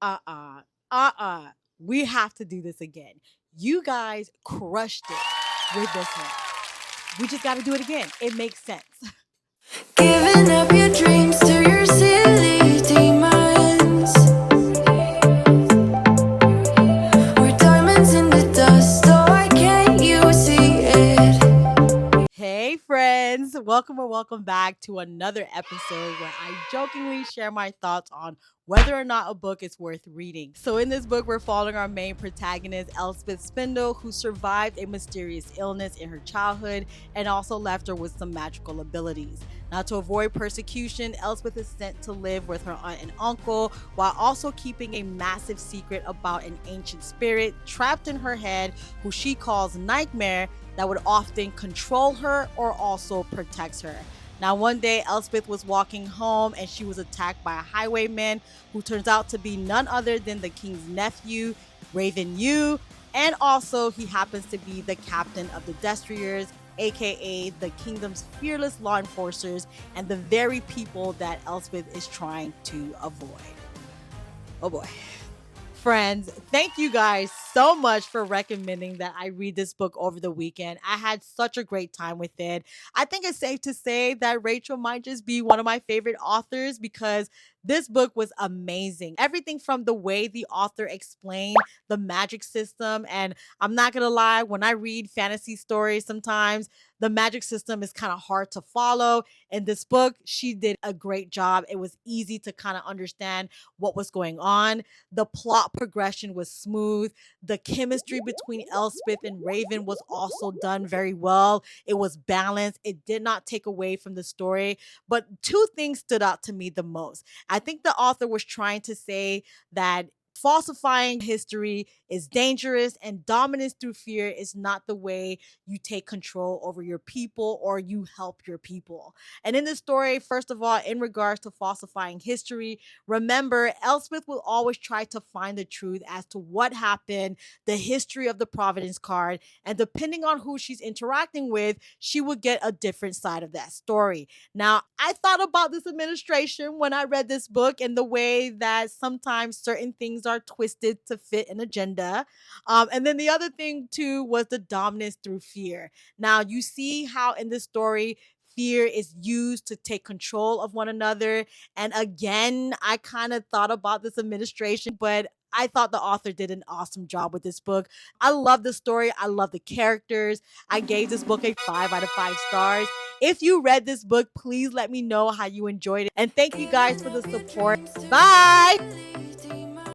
uh-uh, uh-uh. We have to do this again. You guys crushed it with this one. We just got to do it again. It makes sense. Giving up your dreams to your silly demons. We're diamonds in the dust, so why can't you see it? Hey, friends. Welcome or welcome back to another episode where I jokingly share my thoughts on whether or not a book is worth reading. So, in this book, we're following our main protagonist, Elspeth Spindle, who survived a mysterious illness in her childhood and also left her with some magical abilities. Now, to avoid persecution, Elspeth is sent to live with her aunt and uncle while also keeping a massive secret about an ancient spirit trapped in her head who she calls Nightmare that would often control her or also protects her. Now, one day, Elspeth was walking home and she was attacked by a highwayman who turns out to be none other than the king's nephew, Raven Yu, and also he happens to be the captain of the Destriers, aka the kingdom's fearless law enforcers and the very people that Elspeth is trying to avoid. Oh boy. Friends, thank you guys so much for recommending that I read this book over the weekend. I had such a great time with it. I think it's safe to say that Rachel might just be one of my favorite authors because this book was amazing. Everything from the way the author explained the magic system. And I'm not going to lie, when I read fantasy stories, sometimes the magic system is kind of hard to follow. In this book, she did a great job. It was easy to kind of understand what was going on. The plot progression was smooth. The chemistry between Elspeth and Raven was also done very well. It was balanced. It did not take away from the story. But two things stood out to me the most. I think the author was trying to say that falsifying history is dangerous and dominance through fear is not the way you take control over your people or you help your people. And in this story, first of all, in regards to falsifying history, remember, Elspeth will always try to find the truth as to what happened, the history of the Providence card, and depending on who she's interacting with, she would get a different side of that story. Now, I thought about this administration when I read this book and the way that sometimes certain things are twisted to fit an agenda. And then the other thing, too, was the dominance through fear. Now, you see how in this story, fear is used to take control of one another. And again, I kind of thought about this administration, but I thought the author did an awesome job with this book. I love the story. I love the characters. I gave this book a 5 out of 5 stars. If you read this book, please let me know how you enjoyed it. And thank you guys for the support. Bye.